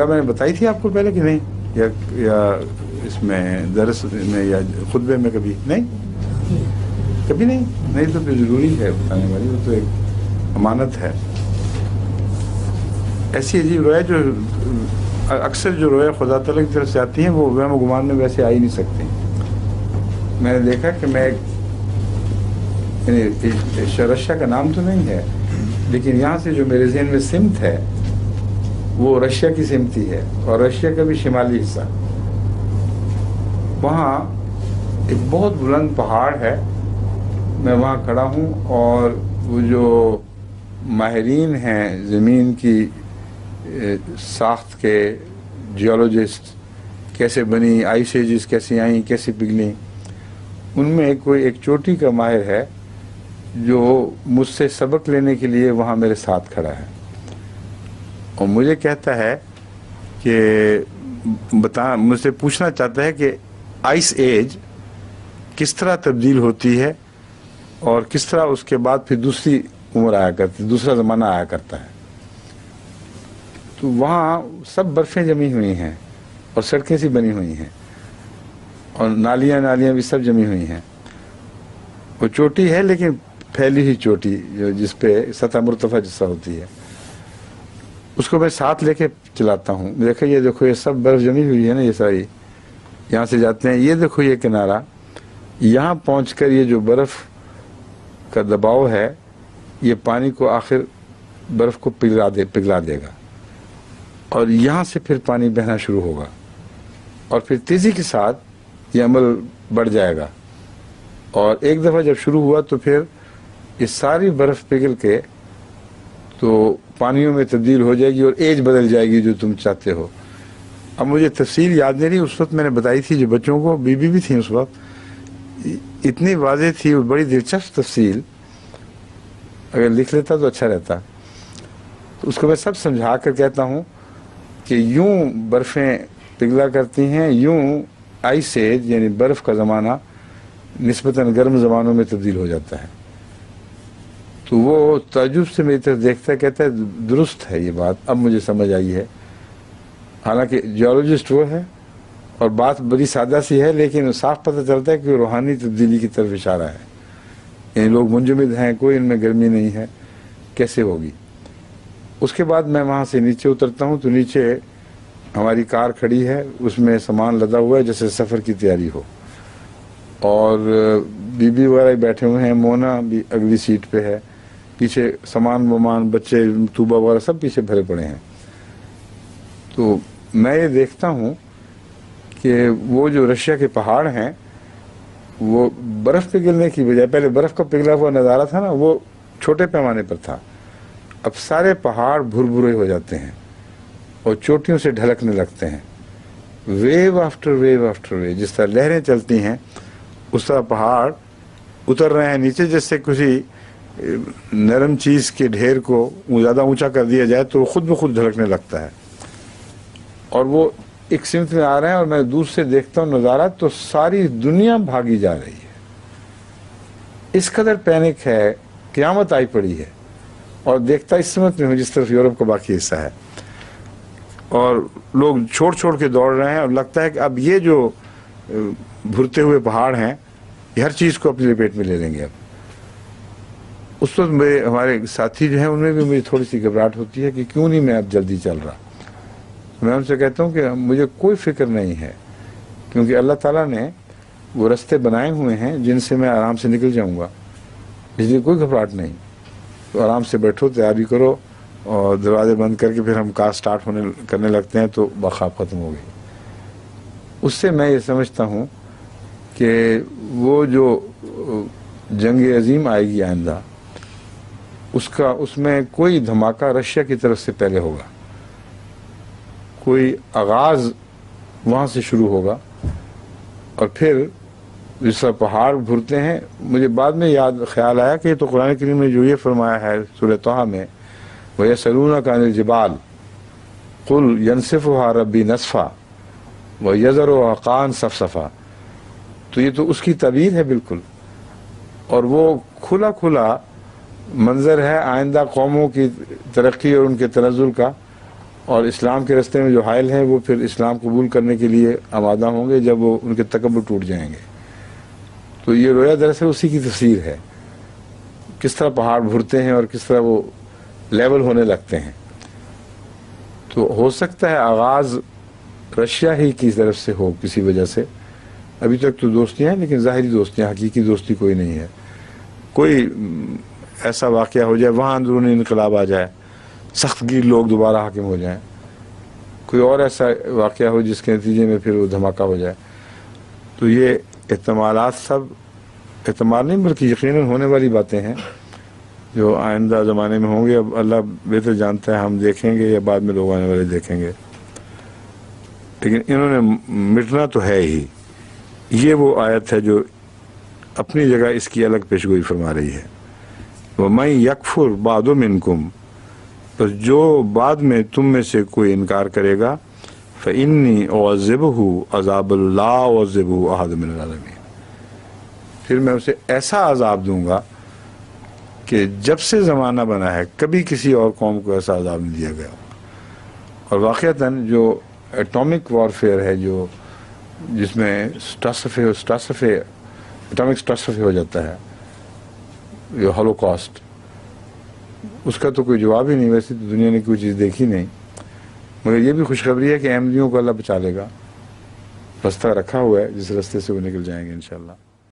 میں نے بتائی تھی آپ کو پہلے کہ نہیں، یا اس میں درس میں یا خطبے میں کبھی نہیں؟ کبھی نہیں تو پھر ضروری ہے بتانے والی، وہ تو ایک امانت ہے۔ ایسی عجیب روایت جو اکثر جو روایت خدا تعالیٰ کی طرف سے آتی ہیں وہ وہم و گمان میں ویسے آ ہی نہیں سکتی۔ میں نے دیکھا کہ میں رشیا کا نام تو نہیں ہے، لیکن یہاں سے جو میرے ذہن میں سمت ہے وہ رشیا کی سمت ہی ہے، اور رشیا کا بھی شمالی حصہ، وہاں ایک بہت بلند پہاڑ ہے، میں وہاں کھڑا ہوں، اور وہ جو ماہرین ہیں زمین کی ساخت کے، جیولوجسٹ، کیسے بنی، آئس ایجز کیسے آئیں، کیسے پگھلیں، ان میں کوئی ایک چوٹی کا ماہر ہے جو مجھ سے سبق لینے کے لیے وہاں میرے ساتھ کھڑا ہے، اور مجھے کہتا ہے کہ مجھ سے پوچھنا چاہتا ہے کہ آئس ایج کس طرح تبدیل ہوتی ہے اور کس طرح اس کے بعد پھر دوسری عمر آیا کرتی، دوسرا زمانہ آیا کرتا ہے۔ تو وہاں سب برفیں جمی ہوئی ہیں اور سڑکیں سی بنی ہوئی ہیں اور نالیاں بھی سب جمی ہوئی ہیں۔ وہ چوٹی ہے لیکن پھیلی ہوئی چوٹی، جس پہ سطح مرتفع جیسا ہوتی ہے، اس کو میں ساتھ لے کے چلاتا ہوں۔ یہ دیکھو یہ سب برف جمی ہوئی ہے نا، یہ ساری یہاں سے جاتے ہیں، یہ دیکھو یہ کنارہ، یہاں پہنچ کر یہ جو برف کا دباؤ ہے یہ پانی کو آخر برف کو پگھلا دے گا، اور یہاں سے پھر پانی بہنا شروع ہوگا، اور پھر تیزی کے ساتھ یہ عمل بڑھ جائے گا، اور ایک دفعہ جب شروع ہوا تو پھر یہ ساری برف پگھل کے تو پانیوں میں تبدیل ہو جائے گی اور ایج بدل جائے گی جو تم چاہتے ہو۔ اب مجھے تفصیل یاد نہیں رہی، اس وقت میں نے بتائی تھی جو بچوں کو، بیوی بھی تھیں اس وقت، اتنی واضح تھی، بڑی دلچسپ تفصیل، اگر لکھ لیتا تو اچھا رہتا۔ تو اس کو میں سب سمجھا کر کہتا ہوں کہ یوں برفیں پگھلا کرتی ہیں، یوں آئس ایج یعنی برف کا زمانہ نسبتاً گرم زمانوں میں تبدیل ہو جاتا ہے۔ تو وہ تعجب سے میری طرف دیکھتا ہے، کہتا ہے درست ہے یہ بات، اب مجھے سمجھ آئی ہے۔ حالانکہ جیولوجسٹ وہ ہے اور بات بڑی سادہ سی ہے، لیکن صاف پتہ چلتا ہے کہ روحانی تبدیلی کی طرف اشارہ ہے، یعنی لوگ منجمد ہیں، کوئی ان میں گرمی نہیں ہے، کیسے ہوگی۔ اس کے بعد میں وہاں سے نیچے اترتا ہوں تو نیچے ہماری کار کھڑی ہے، اس میں سامان لدا ہوا ہے جیسے سفر کی تیاری ہو، اور بی وغیرہ بیٹھے ہوئے ہیں، مونا بھی اگلی سیٹ پہ ہے، پیچھے سامان بچے طوبہ وغیرہ سب پیچھے بھرے پڑے ہیں۔ تو میں یہ دیکھتا ہوں کہ وہ جو رشیا کے پہاڑ ہیں وہ برف پگھلنے کی بجائے، پہلے برف کا پگھلا ہوا نظارہ تھا نا، وہ چھوٹے پیمانے پر تھا، اب سارے پہاڑ بھرے ہو جاتے ہیں اور چوٹیوں سے ڈھلکنے لگتے ہیں، wave after wave after wave, جس طرح لہریں چلتی ہیں اس طرح پہاڑ اتر رہے ہیں نیچے، جیسے کسی نرم چیز کے ڈھیر کو زیادہ اونچا کر دیا جائے تو خود بخود ڈھلکنے لگتا ہے، اور وہ ایک سمت میں آ رہے ہیں، اور میں دور سے دیکھتا ہوں نظارہ تو ساری دنیا بھاگی جا رہی ہے، اس قدر پینک ہے، قیامت آئی پڑی ہے، اور دیکھتا اس سمت میں ہوں جس طرف یورپ کا باقی حصہ ہے، اور لوگ چھوڑ کے دوڑ رہے ہیں، اور لگتا ہے کہ اب یہ جو بھرتے ہوئے پہاڑ ہیں یہ ہر چیز کو اپنی لپیٹ میں لے لیں گے۔ اب اس وقت ہمارے ساتھی جو ہیں ان میں بھی مجھے تھوڑی سی گھبراہٹ ہوتی ہے کہ کیوں نہیں میں اب جلدی چل رہا۔ میں ان سے کہتا ہوں کہ مجھے کوئی فکر نہیں ہے، کیونکہ اللہ تعالیٰ نے وہ رستے بنائے ہوئے ہیں جن سے میں آرام سے نکل جاؤں گا، اس لیے کوئی گھبراہٹ نہیں۔ تو آرام سے بیٹھو، تیاری کرو، اور دروازے بند کر کے پھر ہم کار سٹارٹ کرنے لگتے ہیں تو بخواب ختم ہو گئی۔ اس سے میں یہ سمجھتا ہوں کہ وہ جو جنگ عظیم آئے گی آئندہ، اس میں کوئی دھماکہ رشیا کی طرف سے پہلے ہوگا، کوئی آغاز وہاں سے شروع ہوگا، اور پھر جس طرح پہاڑ بھرتے ہیں، مجھے بعد میں خیال آیا کہ یہ تو قرآن کریم میں جو یہ فرمایا ہے سورہ طٰہٰ میں، وَيَسْأَلُونَكَ عَنِ الْجِبَالِ قُلْ يَنْسِفُهَا رَبِّي نَسْفًا وَيَذَرُهَا قَاعًا صَفْصَفًا، تو یہ تو اس کی تعبیر ہے بالکل، اور وہ کھلا منظر ہے آئندہ قوموں کی ترقی اور ان کے تنزل کا، اور اسلام کے راستے میں جو حائل ہیں وہ پھر اسلام قبول کرنے کے لیے آمادہ ہوں گے جب وہ ان کے تکبر ٹوٹ جائیں گے۔ تو یہ رویا دراصل اسی کی تفسیر ہے، کس طرح پہاڑ بھرتے ہیں اور کس طرح وہ لیول ہونے لگتے ہیں۔ تو ہو سکتا ہے آغاز رشیا ہی کی طرف سے ہو کسی وجہ سے، ابھی تک تو دوستیاں ہیں لیکن ظاہری دوستیاں، حقیقی دوستی کوئی نہیں ہے۔ کوئی ایسا واقعہ ہو جائے وہاں اندرونی انقلاب آ جائے، سخت گیر لوگ دوبارہ حاکم ہو جائیں، کوئی اور ایسا واقعہ ہو جس کے نتیجے میں پھر وہ دھماکہ ہو جائے، تو یہ احتمالات سب احتمال نہیں بلکہ یقیناً ہونے والی باتیں ہیں جو آئندہ زمانے میں ہوں گے۔ اب اللہ بہتر جانتا ہے، ہم دیکھیں گے یا بعد میں لوگ آنے والے دیکھیں گے، لیکن انہوں نے مٹنا تو ہے ہی۔ یہ وہ آیت ہے جو اپنی جگہ اس کی الگ پیشگوئی فرما رہی ہے۔ وَمَن يَكْفُرْ بَعْدُ مِنْكُمْ، بس جو بعد میں تم میں سے کوئی انکار کرے گا، فَإِنِّي أُعَذِّبُهُ عَذَابًا لَا أُعَذِّبُهُ أَحَدًا مِنَ الْعَالَمِينَ، پھر میں اسے ایسا عذاب دوں گا کہ جب سے زمانہ بنا ہے کبھی کسی اور قوم کو ایسا عذاب نہیں دیا گیا۔ اور واقعتاً جو ایٹامک وارفیئر ہے، جو جس میں ایٹامک سٹاسفے ہو جاتا ہے، جو ہولوکاسٹ، اس کا تو کوئی جواب ہی نہیں۔ ویسے تو دنیا نے کوئی چیز دیکھی نہیں، مگر یہ بھی خوشخبری ہے کہ احمدیوں کو اللہ بچا لے گا، راستہ رکھا ہوا ہے جس راستے سے وہ نکل جائیں گے انشاءاللہ۔